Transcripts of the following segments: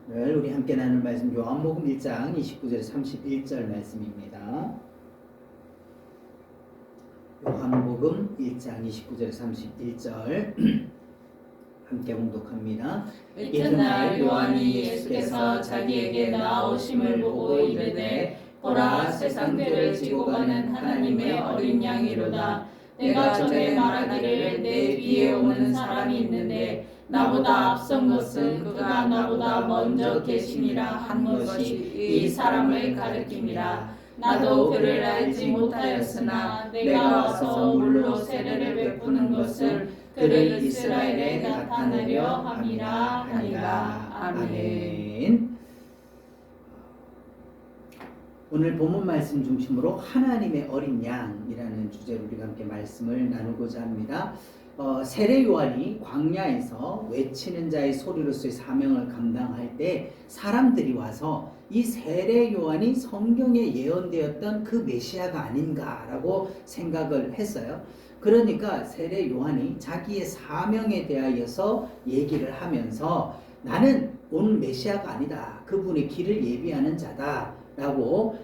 오늘 우리 함께 나눌 말씀 요한복음 1장 29절에서 31절 말씀입니다. 요한복음 1장 29절에서 31절 함께 봉독합니다. 이튿날 요한이 예수께서 자기에게 나오심을 보고 이르되 보라 세상 죄를 지고 가는 하나님의 어린 양이로다. 내가 전에 말하기를 내 뒤에 오는 사람이 있는데 나보다 앞선 것은 그가 나보다 먼저 계시니라 한 것이 이 사람을 가리킴이라. 나도 그를 알지 못하였으나 내가 와서 물로 세례를 베푸는 것을 그를 이스라엘에 나타내려 함이라 하니라. 아멘. 오늘 본문 말씀 중심으로 하나님의 어린 양이라는 주제로 우리가 함께 말씀을 나누고자 합니다. 세례 요한이 광야에서 외치는 자의 소리로서의 사명을 감당할 때 사람들이 와서 이 세례 요한이 성경에 예언되었던 그 메시아가 아닌가라고 생각을 했어요. 그러니까 세례 요한이 자기의 사명에 대하여서 얘기를 하면서 나는 온 메시아가 아니다. 그분의 길을 예비하는 자다. 라고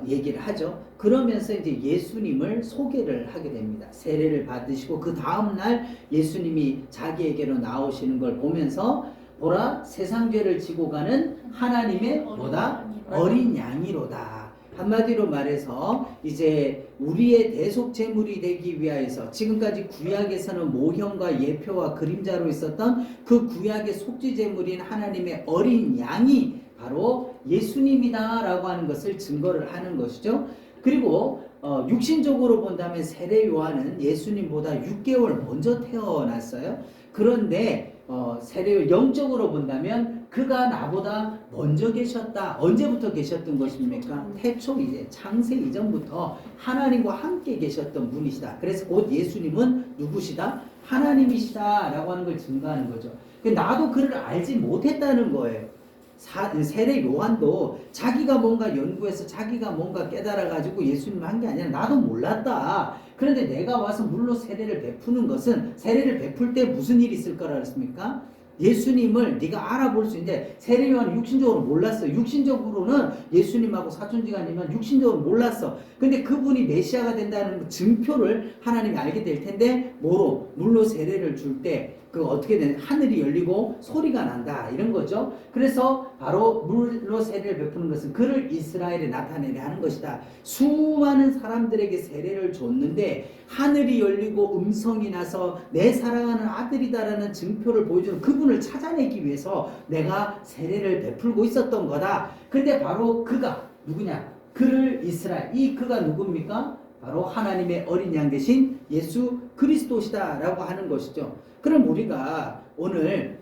얘기를 하죠. 그러면서 이제 예수님을 소개를 하게 됩니다. 세례를 받으시고 그 다음날 예수님이 자기에게로 나오시는 걸 보면서 보라 세상 죄를 지고 가는 하나님의 뭐다? 어린 양이로다. 한마디로 말해서 이제 우리의 대속 제물이 되기 위하여서 지금까지 구약에서는 모형과 예표와 그림자로 있었던 그 구약의 속죄 제물인 하나님의 어린 양이 바로 예수님이다 라고 하는 것을 증거를 하는 것이죠. 그리고 육신적으로 본다면 세례 요한은 예수님보다 6개월 먼저 태어났어요. 그런데 세례 영적으로 본다면 그가 나보다 먼저 계셨다. 언제부터 계셨던 것입니까? 태초 이제 창세 이전부터 하나님과 함께 계셨던 분이시다. 그래서 곧 예수님은 누구시다? 하나님이시다 라고 하는 걸 증거하는 거죠. 나도 그를 알지 못했다는 거예요. 세례 요한도 자기가 뭔가 연구해서 자기가 뭔가 깨달아가지고 예수님을 한 게 아니라 나도 몰랐다. 그런데 내가 와서 물로 세례를 베푸는 것은 세례를 베풀 때 무슨 일이 있을 거라 그랬습니까? 예수님을 네가 알아볼 수 있는데 세례 요한은 육신적으로 몰랐어요. 육신적으로는 예수님하고 사촌지간이면 육신적으로 몰랐어. 근데 그분이 메시아가 된다는 증표를 하나님이 알게 될 텐데 뭐로? 물로 세례를 줄 때 그 어떻게 되는 하늘이 열리고 소리가 난다 이런 거죠. 그래서 바로 물로 세례를 베푸는 것은 그를 이스라엘에 나타내려 하는 것이다. 수많은 사람들에게 세례를 줬는데 하늘이 열리고 음성이 나서 내 사랑하는 아들이다라는 증표를 보여주는 그분을 찾아내기 위해서 내가 세례를 베풀고 있었던 거다. 근데 바로 그가 누구냐? 그를 이스라엘. 이 그가 누굽니까? 바로 하나님의 어린 양 대신 예수 그리스도시다라고 하는 것이죠. 그럼 우리가 오늘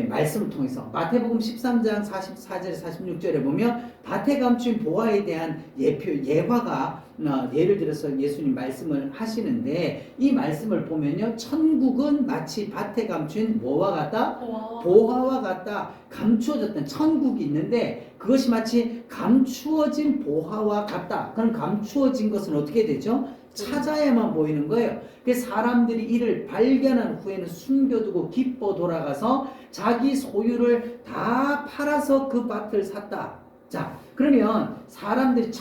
말씀을 통해서 마태복음 13장 44절 46절에 보면 밭에 감춘 보화에 대한 예화가 예를 들어서 예수님 말씀을 하시는데 이 말씀을 보면요, 천국은 마치 밭에 감춘 뭐와 같다? 보화와 같다. 감추어졌던 천국이 있는데 그것이 마치 감추어진 보화와 같다. 그럼 감추어진 것은 어떻게 되죠? 찾아야만 보이는 거예요. 그래서 사람들이 이를 발견한 후에는 숨겨두고 기뻐 돌아가서 자기 소유를 다 팔아서 그 밭을 샀다. 자, 그러면 사람들이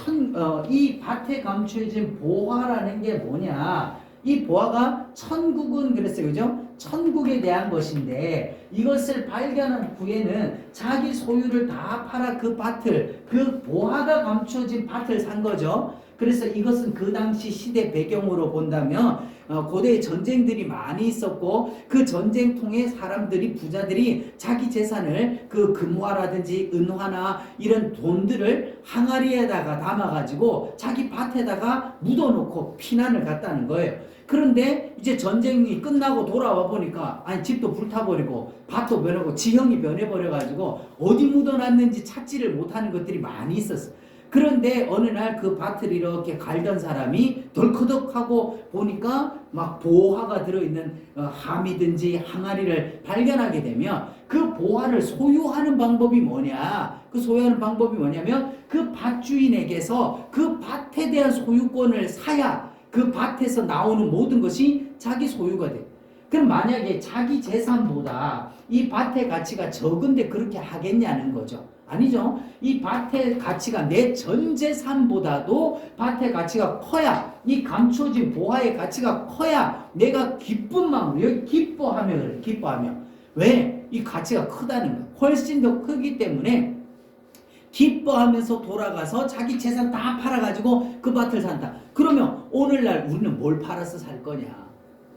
이 밭에 감추어진 보화라는 게 뭐냐? 이 보화가 천국은 그랬어요. 그죠? 천국에 대한 것인데 이것을 발견한 후에는 자기 소유를 다 팔아 그 밭을, 그 보화가 감추어진 밭을 산 거죠. 그래서 이것은 그 당시 시대 배경으로 본다면 고대에 전쟁들이 많이 있었고 그 전쟁통에 사람들이 부자들이 자기 재산을 그 금화라든지 은화나 이런 돈들을 항아리에다가 담아가지고 자기 밭에다가 묻어놓고 피난을 갔다는 거예요. 그런데 이제 전쟁이 끝나고 돌아와 보니까 아니 집도 불타버리고 밭도 변하고 지형이 변해버려가지고 어디 묻어놨는지 찾지를 못하는 것들이 많이 있었어요. 그런데 어느 날 그 밭을 이렇게 갈던 사람이 덜커덕하고 보니까 막 보화가 들어있는 함이든지 항아리를 발견하게 되면 그 보화를 소유하는 방법이 뭐냐? 그 소유하는 방법이 뭐냐면 그 밭주인에게서 그 밭에 대한 소유권을 사야 그 밭에서 나오는 모든 것이 자기 소유가 돼. 그럼 만약에 자기 재산보다 이 밭의 가치가 적은데 그렇게 하겠냐는 거죠. 아니죠. 이 밭의 가치가 내 전 재산보다도 밭의 가치가 커야, 이 감춰진 보화의 가치가 커야 내가 기쁜 마음으로, 여기 기뻐하며 그래, 기뻐하며. 왜? 이 가치가 크다는 거야. 훨씬 더 크기 때문에 기뻐하면서 돌아가서 자기 재산 다 팔아가지고 그 밭을 산다. 그러면 오늘날 우리는 뭘 팔아서 살 거냐?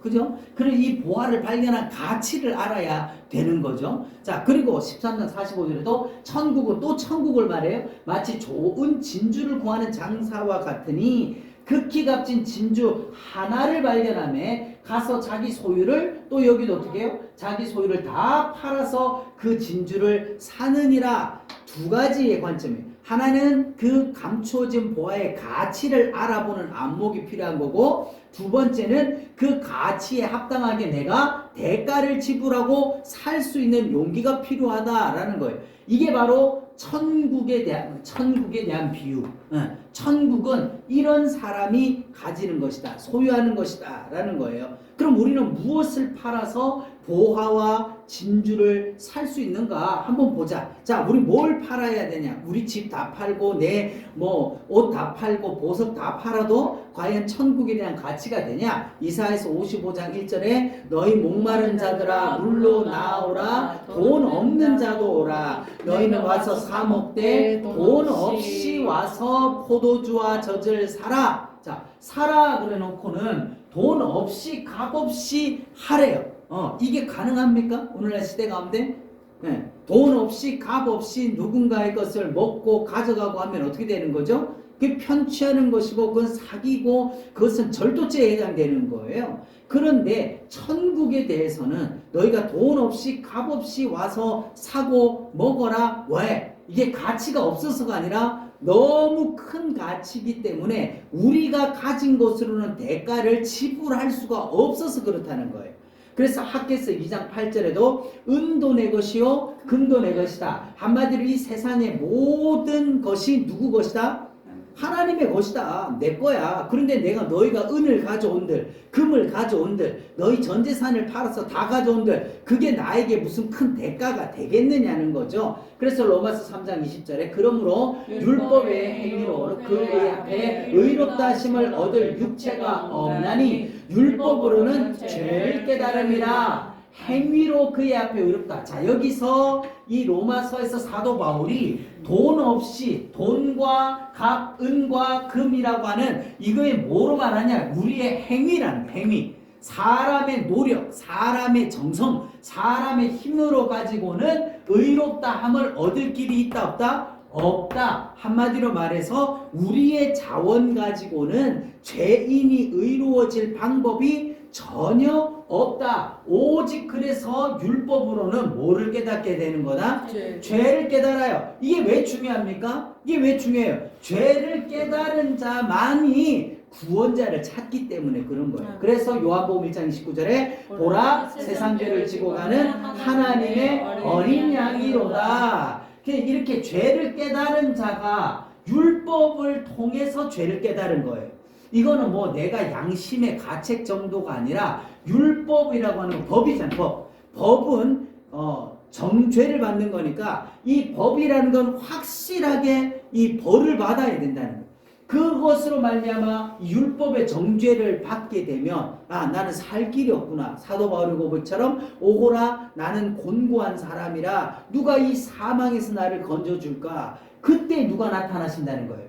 그죠? 그럼 이 보화를 발견한 가치를 알아야 되는 거죠. 자, 그리고 13장 45절에도 천국은 또 천국을 말해요. 마치 좋은 진주를 구하는 장사와 같으니 극히 값진 진주 하나를 발견하며 가서 자기 소유를, 또 여기도 어떻게 해요? 자기 소유를 다 팔아서 그 진주를 사느니라. 두 가지의 관점이에요. 하나는 그 감춰진 보화의 가치를 알아보는 안목이 필요한 거고, 두 번째는 그 가치에 합당하게 내가 대가를 지불하고 살 수 있는 용기가 필요하다라는 거예요. 이게 바로 천국에 대한 비유. 천국은 이런 사람이 가지는 것이다, 소유하는 것이다 라는 거예요. 그럼 우리는 무엇을 팔아서 보화와 진주를 살 수 있는가 한번 보자. 자, 우리 뭘 팔아야 되냐? 우리 집 다 팔고 내 옷 다 팔고 보석 다 팔아도 과연 천국에 대한 가치가 되냐? 이사야서 55장 1절에 너희 목마른 자들아 물로 나오라, 돈 없는 자도 오라. 너희는 와서 사 먹되 돈 없이 와서 포도주와 젖을 사라. 자, 사라 그래 놓고는 돈 없이 값 없이 하래요. 이게 가능합니까? 오늘날 시대 가운데? 네. 돈 없이 값 없이 누군가의 것을 먹고 가져가고 하면 어떻게 되는 거죠? 그게 편취하는 것이고 그건 사기고 그것은 절도죄에 해당되는 거예요. 그런데 천국에 대해서는 너희가 돈 없이 값 없이 와서 사고 먹어라. 왜? 이게 가치가 없어서가 아니라 너무 큰 가치이기 때문에 우리가 가진 것으로는 대가를 지불할 수가 없어서 그렇다는 거예요. 그래서 학개서 2장 8절에도 은도 내 것이요 금도 내 것이다. 한마디로 이 세상의 모든 것이 누구 것이다? 하나님의 것이다. 내 거야. 그런데 내가 너희가 은을 가져온들, 금을 가져온들, 너희 전 재산을 팔아서 다 가져온들, 그게 나에게 무슨 큰 대가가 되겠느냐는 거죠. 그래서 로마서 3장 20절에 그러므로 율법의 행위로 그의 앞에 의롭다 하심을 얻을 육체가 없나니 율법으로는 죄를 깨달음이라. 행위로 그의 앞에 의롭다. 자, 여기서 이 로마서에서 사도 바울이 돈 없이, 돈과 값, 은과 금이라고 하는 이거에 뭐로 말하냐? 우리의 행위라는 행위. 사람의 노력, 사람의 정성, 사람의 힘으로 가지고는 의롭다 함을 얻을 길이 있다 없다? 없다. 한마디로 말해서 우리의 자원 가지고는 죄인이 의로워질 방법이 전혀 없다. 오직 그래서 율법으로는 뭐를 깨닫게 되는 거다? 죄를 깨달아요. 이게 왜 중요합니까? 이게 왜 중요해요? 죄를 깨달은 자만이 구원자를 찾기 때문에 그런 거예요. 그래서 요한복음 1장 29절에 보라 세상 죄를 지고 가는 하나님의 어린 양이로다. 이렇게 죄를 깨달은 자가 율법을 통해서 죄를 깨달은 거예요. 이거는 뭐 내가 양심의 가책 정도가 아니라 율법이라고 하는 법이잖아요. 법은 정죄를 받는 거니까 이 법이라는 건 확실하게 이 벌을 받아야 된다는 거예요. 그것으로 말미암아 율법의 정죄를 받게 되면 나는 살 길이 없구나. 사도 바울의 고백처럼 오호라 나는 곤고한 사람이라 누가 이 사망에서 나를 건져줄까. 그때 누가 나타나신다는 거예요.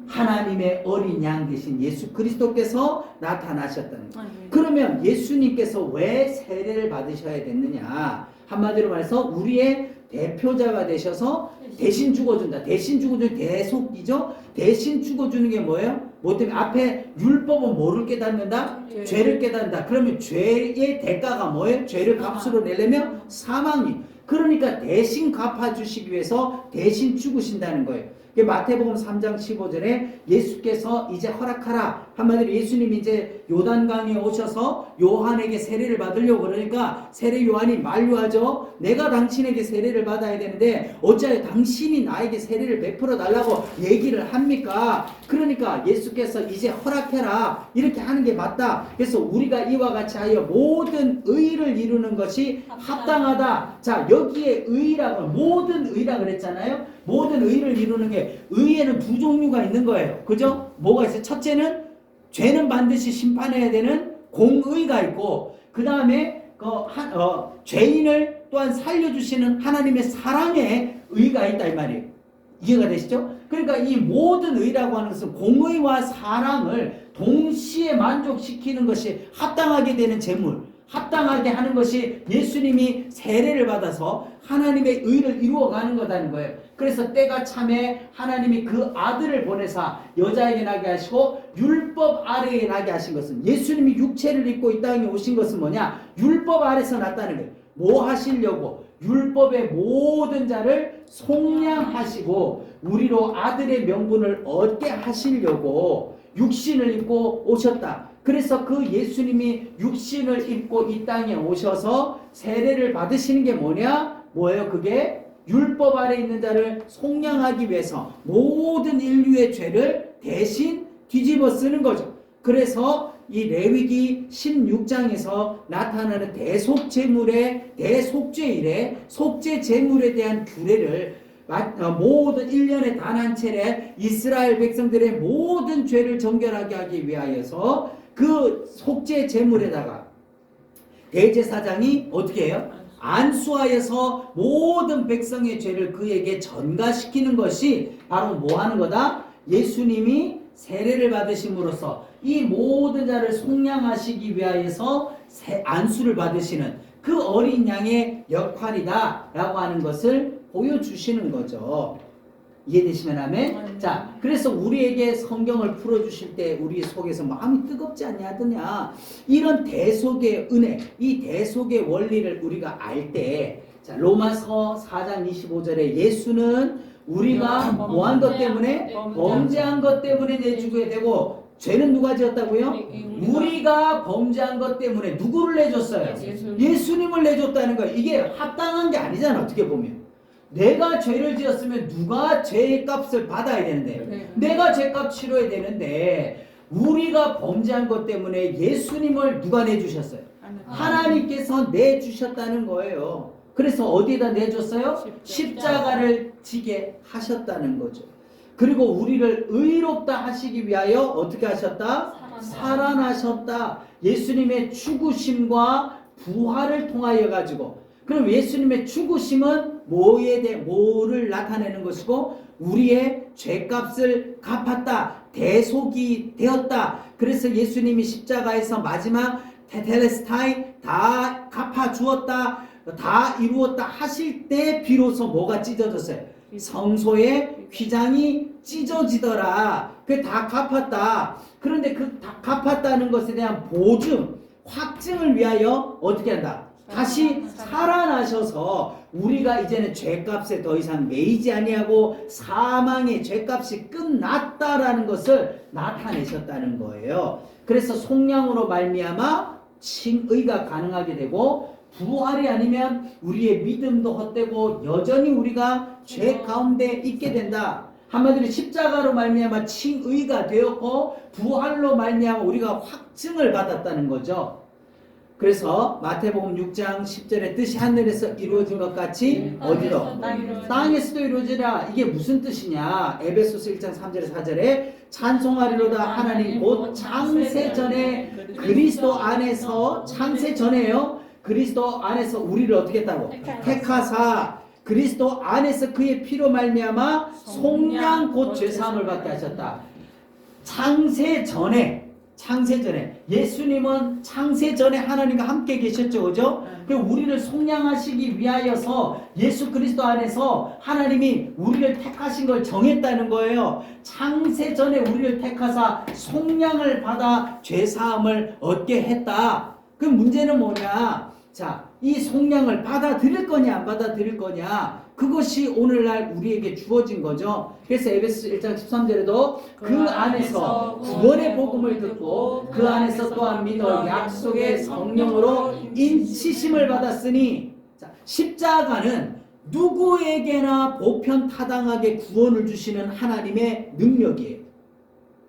하나님의 어린 양 되신 예수 그리스도께서 나타나셨다는 거예요. 그러면 예수님께서 왜 세례를 받으셔야 됐느냐? 한마디로 말해서 우리의 대표자가 되셔서 대신 죽어준다. 대신 죽어주는 대속이죠. 대신 죽어주는 게 뭐예요? 뭐 때문에 앞에 율법은 뭐를 깨닫는다? 죄를 깨닫는다. 그러면 죄의 대가가 뭐예요? 죄를 값으로 내려면 사망이. 그러니까 대신 갚아주시기 위해서 대신 죽으신다는 거예요. 마태복음 3장 15절에 예수께서 이제 허락하라. 한마디로 예수님이 이제 요단강에 오셔서 요한에게 세례를 받으려고 그러니까 세례 요한이 만류하죠. 내가 당신에게 세례를 받아야 되는데 어찌하여 당신이 나에게 세례를 베풀어 달라고 얘기를 합니까? 그러니까 예수께서 이제 허락해라. 이렇게 하는 게 맞다. 그래서 우리가 이와 같이 하여 모든 의를 이루는 것이 합당하다. 자, 여기에 의라고 모든 의라 그랬잖아요. 모든 의를 이루는 게 의에는 두 종류가 있는 거예요. 그죠? 뭐가 있어요? 첫째는 죄는 반드시 심판해야 되는 공의가 있고 그 다음에 죄인을 또한 살려주시는 하나님의 사랑의 의가 있다 이 말이에요. 이해가 되시죠? 그러니까 이 모든 의라고 하는 것은 공의와 사랑을 동시에 만족시키는 것이 합당하게 되는 제물, 합당하게 하는 것이 예수님이 세례를 받아서 하나님의 의를 이루어가는 거다는 거예요. 그래서 때가 참에 하나님이 그 아들을 보내사 여자에게 나게 하시고 율법 아래에 나게 하신 것은 예수님이 육체를 입고 이 땅에 오신 것은 뭐냐? 율법 아래서 났다는 거예요. 뭐 하시려고? 율법의 모든 자를 속량하시고 우리로 아들의 명분을 얻게 하시려고 육신을 입고 오셨다. 그래서 그 예수님이 육신을 입고 이 땅에 오셔서 세례를 받으시는 게 뭐냐? 뭐예요? 그게 율법 아래 있는 자를 속량하기 위해서 모든 인류의 죄를 대신 뒤집어 쓰는 거죠. 그래서 이 레위기 16장에서 나타나는 대속제물의 대속죄일에 속죄제물에 대한 규례를 모든 1년에 단 한 차례 이스라엘 백성들의 모든 죄를 정결하게 하기 위하여서 그 속죄제물에다가 대제사장이 어떻게 해요? 안수하여서 모든 백성의 죄를 그에게 전가시키는 것이 바로 뭐 하는 거다? 예수님이 세례를 받으심으로써 이 모든 자를 속량하시기 위하여서 안수를 받으시는 그 어린 양의 역할이다 라고 하는 것을 보여주시는 거죠. 이해되시면 아멘? 자, 그래서 우리에게 성경을 풀어주실 때 우리 속에서 마음이 뜨겁지 않냐더냐. 이런 대속의 은혜, 이 대속의 원리를 우리가 알 때, 자, 로마서 4장 25절에 예수는 우리가 뭐한 것 때문에? 범죄한 것 때문에 내주게 되고, 죄는 누가 지었다고요? 우리가 범죄한 것 때문에 누구를 내줬어요? 예수님을 내줬다는 거예요. 이게 합당한 게 아니잖아, 어떻게 보면. 내가 죄를 지었으면 누가 죄의 값을 받아야 되는데 내가 죄값 치러야 되는데 우리가 범죄한 것 때문에 예수님을 누가 내주셨어요? 하나님께서 내주셨다는 거예요. 그래서 어디에다 내줬어요? 십자가를 지게 하셨다는 거죠. 그리고 우리를 의롭다 하시기 위하여 어떻게 하셨다? 살아나셨다. 예수님의 죽으심과 부활을 통하여 가지고 그럼 예수님의 죽으심은 뭐를 나타내는 것이고 우리의 죄값을 갚았다. 대속이 되었다. 그래서 예수님이 십자가에서 마지막 테텔레스타이 다 갚아주었다. 다 이루었다 하실 때 비로소 뭐가 찢어졌어요? 성소의 휘장이 찢어지더라. 그게 다 갚았다. 그런데 그 다 갚았다는 것에 대한 보증, 확증을 위하여 어떻게 한다? 다시 살아나셔서 우리가 이제는 죄값에 더 이상 매이지 아니하고 사망의 죄값이 끝났다라는 것을 나타내셨다는 거예요. 그래서 속량으로 말미암아 칭의가 가능하게 되고 부활이 아니면 우리의 믿음도 헛되고 여전히 우리가 죄 가운데 있게 된다. 한마디로 십자가로 말미암아 칭의가 되었고 부활로 말미암아 우리가 확증을 받았다는 거죠. 그래서 마태복음 6장 10절의 뜻이 하늘에서 이루어진 것 같이 어디로? 땅에서도 이루어지라. 이게 무슨 뜻이냐? 에베소서 1장 3절에 4절에 찬송하리로다 하나님 곧 창세 전에 그리스도 안에서 창세 전에요. 그리스도 안에서 우리를 어떻게 했다고? 택하사 그리스도 안에서 그의 피로 말미암아 속량 곧 죄사함을 받게 하셨다. 창세 전에 예수님은 창세 전에 하나님과 함께 계셨죠, 그죠? 우리를 속량하시기 위하여서 예수 그리스도 안에서 하나님이 우리를 택하신 걸 정했다는 거예요. 창세 전에 우리를 택하사 속량을 받아 죄사함을 얻게 했다. 그 문제는 뭐냐? 자, 이 속량을 받아들일 거냐 안 받아들일 거냐, 그것이 오늘날 우리에게 주어진 거죠. 그래서 에베소 1장 13절에도 그 안에서 구원의 복음을 듣고 그 안에서 또한 믿어 약속의 성령으로 인치심을 받았으니, 자, 십자가는 누구에게나 보편타당하게 구원을 주시는 하나님의 능력이에요.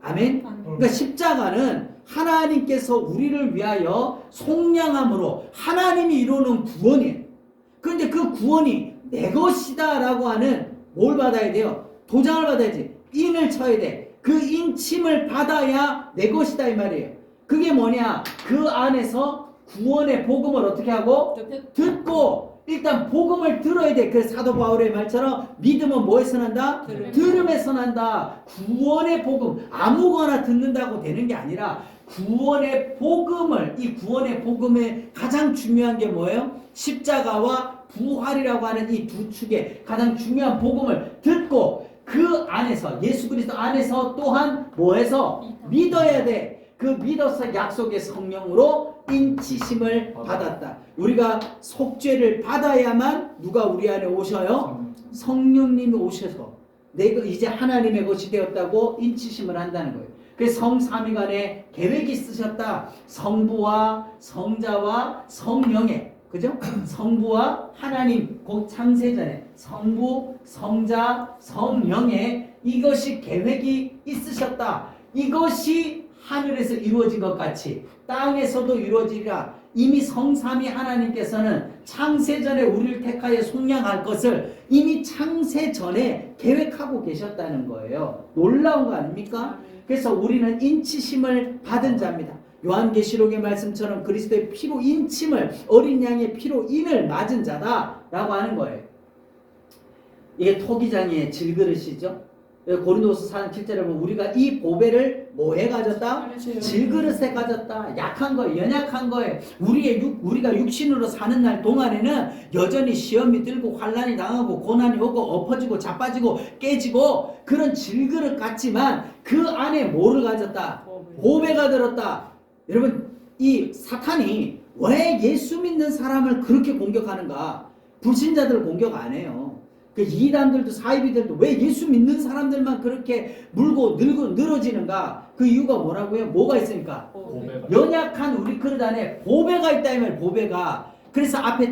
아멘. 그러니까 십자가는 하나님께서 우리를 위하여 속량함으로 하나님이 이루는 구원이에요. 그런데 그 구원이 내 것이다 라고 하는 뭘 받아야 돼요? 도장을 받아야지. 인을 쳐야 돼. 그 인침을 받아야 내 것이다 이 말이에요. 그게 뭐냐? 그 안에서 구원의 복음을 어떻게 하고? 듣고 일단 복음을 들어야 돼. 그 사도 바울의 말처럼 믿음은 뭐에서 난다? 들음에서 난다. 구원의 복음, 아무거나 듣는다고 되는 게 아니라 구원의 복음을, 이 구원의 복음의 가장 중요한 게 뭐예요? 십자가와 부활이라고 하는 이 두 축의 가장 중요한 복음을 듣고 그 안에서, 예수 그리스도 안에서 또한 뭐해서 믿어야 돼. 그 믿어서 약속의 성령으로 인치심을 받았다. 우리가 속죄를 받아야만 누가 우리 안에 오셔요? 성령님이 오셔서 내가 이제 하나님의 것이 되었다고 인치심을 한다는 거예요. 그래서 성삼위간에 계획이 있으셨다. 성부와 성자와 성령의, 그죠? 성부와 하나님, 곧 창세전에 성부, 성자, 성령의 이것이 계획이 있으셨다. 이것이 하늘에서 이루어진 것 같이 땅에서도 이루어지리라. 이미 성삼위 하나님께서는 창세전에 우리를 택하여 속량할 것을 이미 창세전에 계획하고 계셨다는 거예요. 놀라운 거 아닙니까? 그래서 우리는 인치심을 받은 자입니다. 요한계시록의 말씀처럼 그리스도의 피로 인침을, 어린 양의 피로 인을 맞은 자다라고 하는 거예요. 이게 토기장의 질그릇이죠. 고린도서 4장 7절에 보면 우리가 이 보배를 뭐에 가졌다? 질그릇에 가졌다. 약한 거예요. 연약한 거예요. 우리가 육신으로 사는 날 동안에는 여전히 시험이 들고 환난이 당하고 고난이 오고 엎어지고 자빠지고 깨지고 그런 질그릇 같지만 그 안에 뭐를 가졌다? 보배가 들었다. 여러분, 이 사탄이 왜 예수 믿는 사람을 그렇게 공격하는가? 불신자들을 공격 안 해요. 그 이단들도 사이비들도 왜 예수 믿는 사람들만 그렇게 물고 늘어지는가? 그 이유가 뭐라고요? 뭐가 있으니까? 연약한 우리 그릇 안에 보배가 있다 이 말. 보배가. 그래서 앞에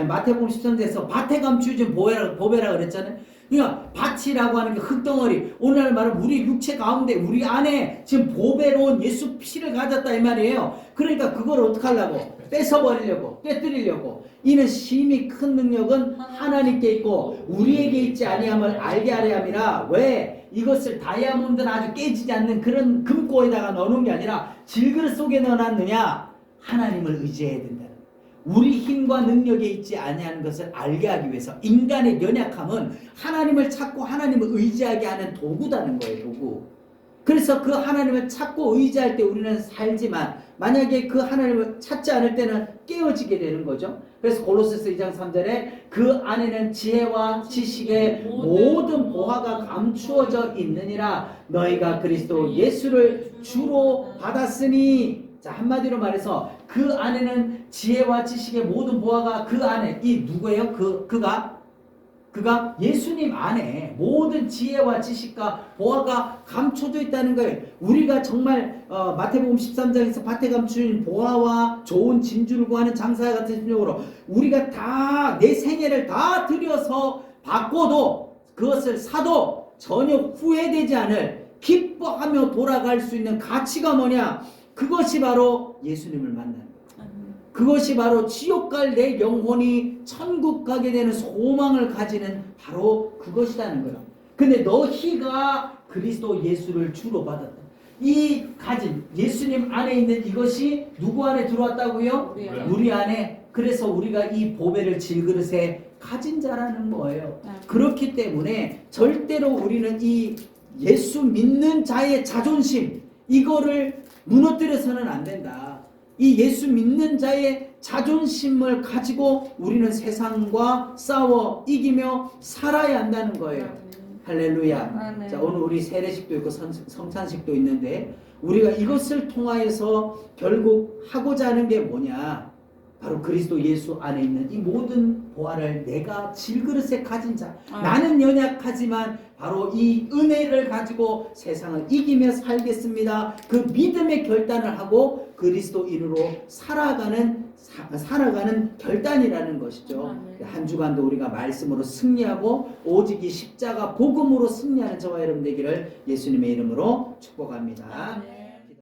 마태복음 13장에서 밭에 감추어진 보배라 그랬잖아요. 그러니까 밭이라고 하는 게 흙덩어리, 오늘 말은 우리 육체 가운데 우리 안에 지금 보배로운 예수 피를 가졌다 이 말이에요. 그러니까 그걸 어떻게 하려고? 뺏어버리려고, 깨뜨리려고. 이는 심히 큰 능력은 하나님께 있고 우리에게 있지 아니함을 알게 하려 함이라. 왜? 이것을 다이아몬드는 아주 깨지지 않는 그런 금고에다가 넣어놓은 게 아니라 질그릇 속에 넣어놨느냐? 하나님을 의지해야 된다. 우리 힘과 능력에 있지 아니하는 것을 알게 하기 위해서. 인간의 연약함은 하나님을 찾고 하나님을 의지하게 하는 도구다는 거예요. 도구. 그래서 그 하나님을 찾고 의지할 때 우리는 살지만 만약에 그 하나님을 찾지 않을 때는 깨어지게 되는 거죠. 그래서 골로새서 2장 3절에 그 안에는 지혜와 지식의 모든 보화가 감추어져 있느니라. 너희가 그리스도 예수를 주로 받았으니. 자, 한마디로 말해서 그 안에는 지혜와 지식의 모든 보화가 그 안에, 이 누구예요? 그가 예수님 안에 모든 지혜와 지식과 보화가 감춰져 있다는 거예요. 우리가 정말 마태복음 13장에서 밭에 감추인 보화와 좋은 진주를 구하는 장사 같은 심령으로 우리가 다 내 생애를 다 들여서 받고도 그것을 사도 전혀 후회되지 않을, 기뻐하며 돌아갈 수 있는 가치가 뭐냐? 그것이 바로 예수님을 만나는 거예요. 그것이 바로 지옥 갈 내 영혼이 천국 가게 되는 소망을 가지는 바로 그것이라는 거예요. 근데 너희가 그리스도 예수를 주로 받았다. 이 가진 예수님 안에 있는 이것이 누구 안에 들어왔다고요? 우리 안에. 그래서 우리가 이 보배를 질그릇에 가진 자라는 거예요. 그렇기 때문에 절대로 우리는 이 예수 믿는 자의 자존심, 이거를 무너뜨려서는 안 된다. 이 예수 믿는 자의 자존심을 가지고 우리는 세상과 싸워 이기며 살아야 한다는 거예요. 할렐루야. 자, 오늘 우리 세례식도 있고 성찬식도 있는데 우리가 이것을 통하여서 결국 하고자 하는 게 뭐냐? 바로 그리스도 예수 안에 있는 이 모든 보화를 내가 질그릇에 가진 자, 아멘. 나는 연약하지만 바로 이 은혜를 가지고 세상을 이기며 살겠습니다. 그 믿음의 결단을 하고 그리스도인으로 살아가는 결단이라는 것이죠. 아멘. 한 주간도 우리가 말씀으로 승리하고 오직 이 십자가 복음으로 승리하는 저와 여러분 되기를 예수님의 이름으로 축복합니다. 아멘.